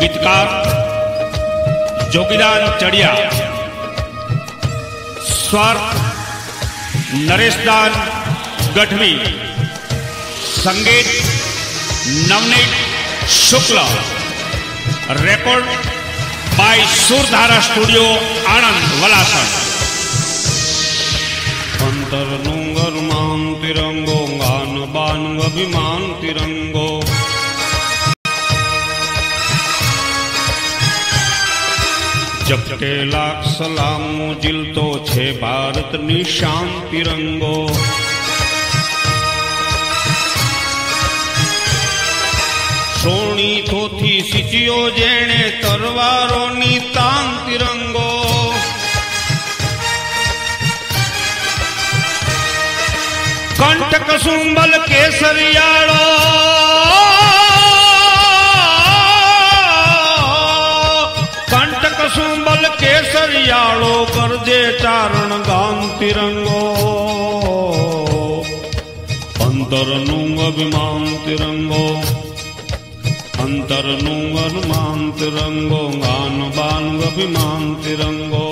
गीतकार जोगीदान चढ़िया, स्वर नरेशदान गढ़वी, संगीत Navneet Shukla, record by Surdhara studio Anand Valasan. अंतर नुंगर मान तिरंगो, गान बान अभिमान तिरंगो, जपटे लाख सलामो जिलतो छे भारत निशान तिरंगो। सोनी थोथी सीचियो जेणे तरवारो नी तान तिरंगो। कंठ कसुंबल केसरियाळो, कंठ कसुंबल केसरियाळो, करजे चारण गान तिरंगो। अंतर नुंग अभिमान तिरंगो, अंतर नुंग अनुमान तिरंगो, गान बान अभिमान तिरंगो।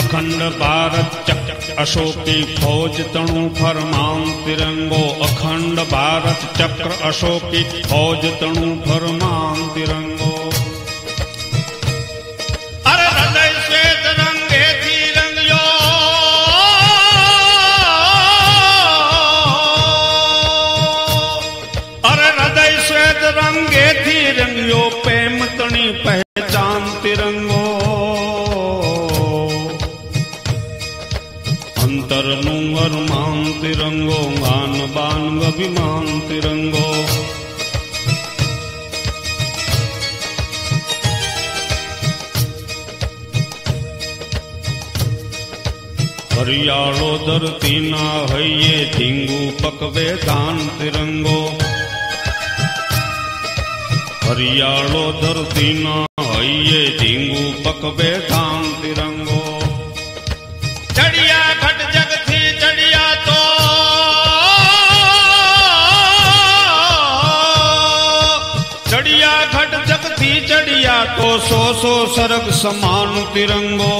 अखंड भारत चक्र अशोकी फौज तणु फरमान तिरंगो। अखंड भारत चक्र अशोकी फौज तणु फरमान तिरंगो। अरे हृदय श्वेत रंगे थी रंगियो, अरे हृदय श्वेत रंगे थी रंगियो, प्रेम तणी पहचान तिरंगो। अंतर नुंग अनुमान तिरंगो, गान बान अभिमान तिरंगो। हरियालो धरती ना हइये, धींगू पकवे दान तिरंगो। हरियालो धरती ना हइये, धींगू पकवे दान तिरंगो। चढ़िया घट जग थी चढ़िया तो, चढ़िया घट जग थी चढ़िया तो, सो सो सरग समान तिरंगो।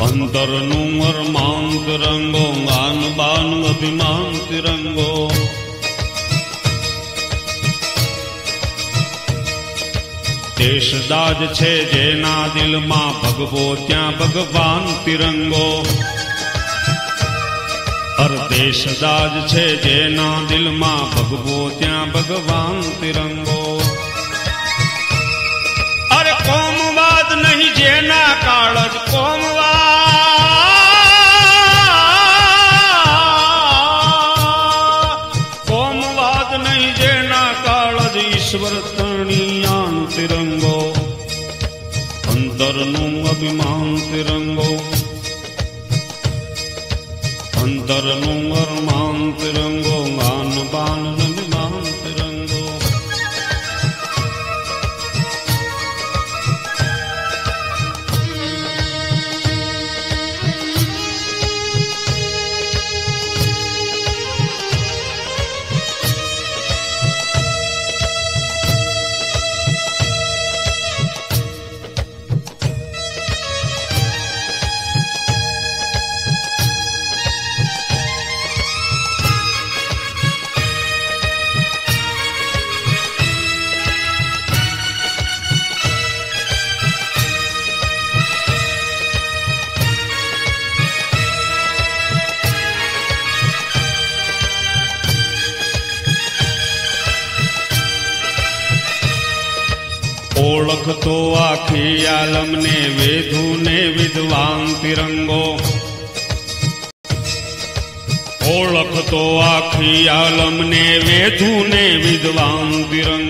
अंतर नुंगर मान तिरंगो, गान बान अभिमान तिरंगो। देश दाज छे जेना दिल मां, भगवो त्या भगवान तिरंगो। हर देश दाज छे जेना दिल मां, भगवो त्या भगवान तिरंगो। अरे कोमवाद नहीं जेना काळज, कोमवाद, कोमवाद नहीं जेना काळज, ईश्वर तणियान तिरंगो। अंतर नुंग अभिमान तिरंगो, अंतर नुंग अभिमान तिरंगो, गान बान अभिमान तिरंगो। ओळख तो आखी आलम ने, वेधु ने विद्वान तिरंगो। ઓળખતો આખી આલમને વેધુને વિદ્વાન તિરંગ.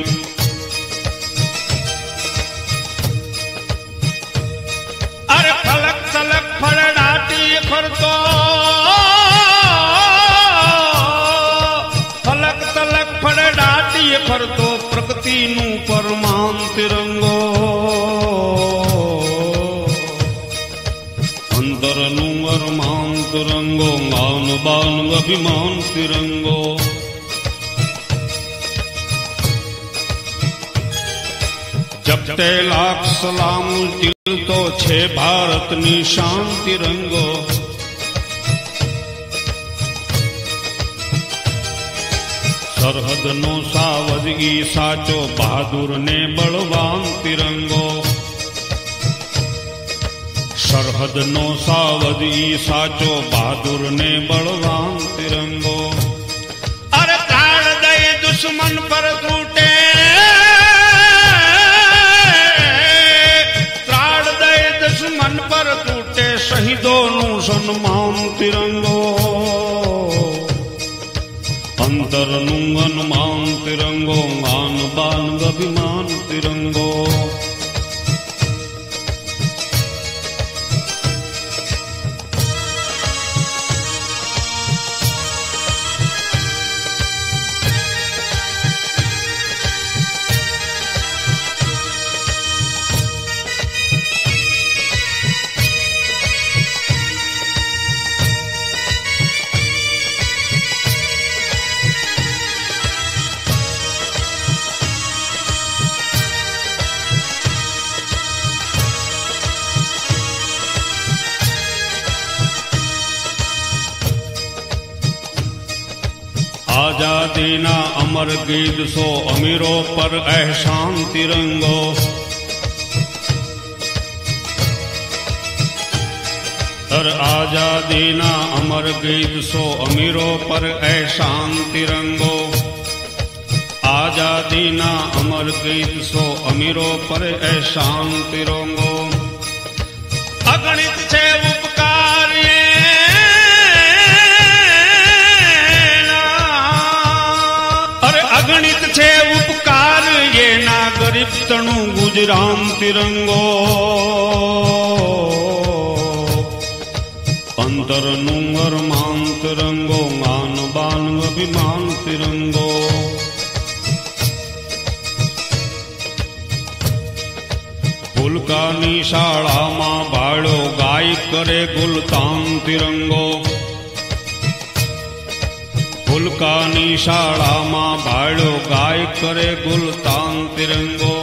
અરે ફલક તલક ફળડાટી ફરતો ફલક તલક ફળડાટી ફરતો પ્રગતિનું પરમાન તિરંગો. અંતરનું અરમાન તિરંગો માન બાન અભિમાન તિરંગો. જપતે લાખ સલામ જીલતો છે ભારતની શાન તિરંગો. સરહદનો સાવજ ઈ સાચો બહાદુર ને બળવાન તિરંગો. સરહદનો સાવજ ઈ સાચો બહાદુર ને બળવાન તિરંગો. અરે પ્રાણ દઈ દુશ્મન પર તૂટે પ્રાણ દઈ દુશ્મન પર તૂટે શહીદોનું સન્માન તિરંગો. અંતરનું અનુમાન તિરંગો માન બાન અભિમાન તિરંગો. આઝાદીના અમર ગીત સો અમીરો પર એહસાન તિરંગો. આઝાદીના અમર ગીત સો અમીરો પર એહસાન તિરંગો. આઝાદીના અમર ગીત સો અમીરો પર એહસાન તિરંગો. અગણિત છે ઉપકાર અગણિત છે ઉપકાર એના ગરીબ તણું ગુજરાન તિરંગો. અંતરનું અરમાન તિરંગો માન બાન અભિમાન તિરંગો. ફુલકાની શાળામાં બાળો ગાય કરે ગુલતાન તિરંગો. ફુલકાની શાળામાં બાળો ગાય કરે ગુલતાન તિરંગો.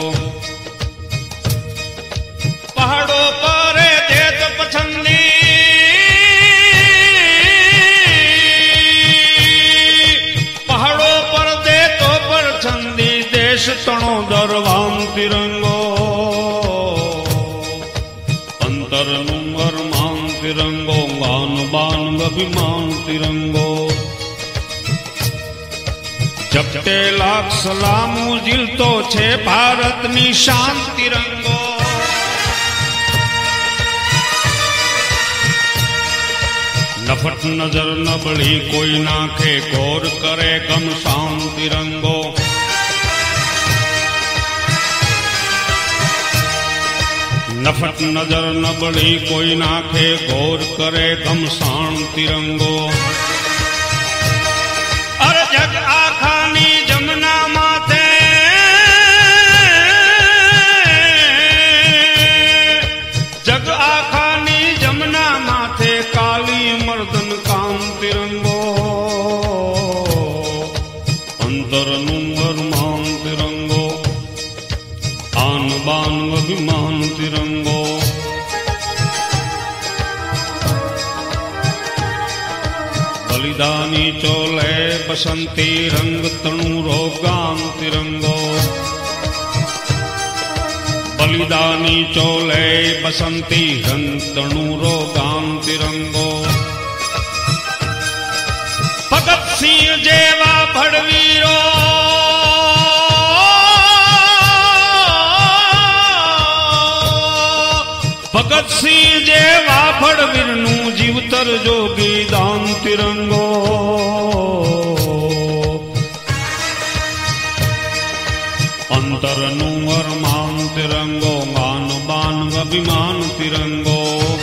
પહાડો પર દેત પસંદી પહાડો પર દેતો પસંદી દેશ તણો દરવાન તિરંગો. અંતરનું અરમાન તિરંગો માન બાન અભિમાન તિરંગો. જપતે લાખ સલામું જીલતો છે ભારતની શાન તિરંગો. નફટ નજર નબળી કોઈ નાખે ગોર કરે ઘમસાન તિરંગો. નફટ નજર નબળી કોઈ નાખે ગોર કરે ઘમસાન તિરંગો. અરે જગ આખાની જમના માથે જગ આખાની જમના માથે કાલી મર્દન કાન તિરંગો. અંતરનું અરમાન તિરંગો આન બાન અભિમાન તિરંગો. બલિદાની ચોલે બસંતી રંગ તણુ રોગાન તિરંગો. બલિદાની ચોલે બસંતી રંગ તણુ રોગાન તિરંગો. ભગતસિંહ જેવા ભડવીરો ભગતસિંહ જેવા ભડવીરનું જીવતર જોગી દાન તિરંગો. તિરંગો.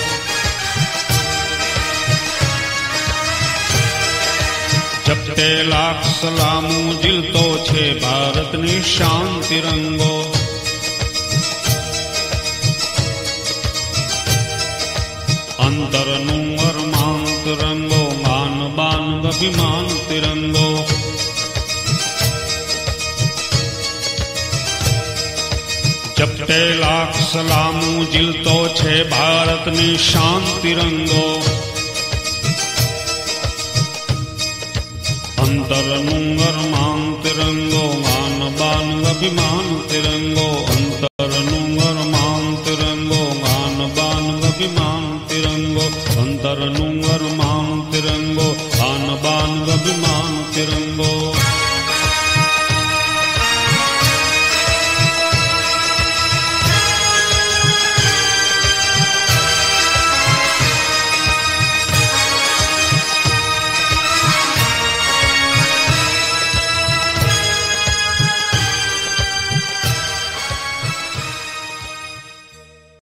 જપતે લાખ સલામું જીલતો છે ભારતની શાન તિરંગો. અંતરનું અરમાન તિરંગો, માન બાન અભિમાન તિરંગો. જપતે લાખ સલામું જીલતો છે ભારતની શાન તિરંગો. અંતરનું અરમાન તિરંગો, માન બાન અભિમાન તિરંગો. અંતરનું અરમાન તિરંગો, માન બાન અભિમાન તિરંગો. અંતરનું અરમાન તિરંગો, માન બાન અભિમાન તિરંગો.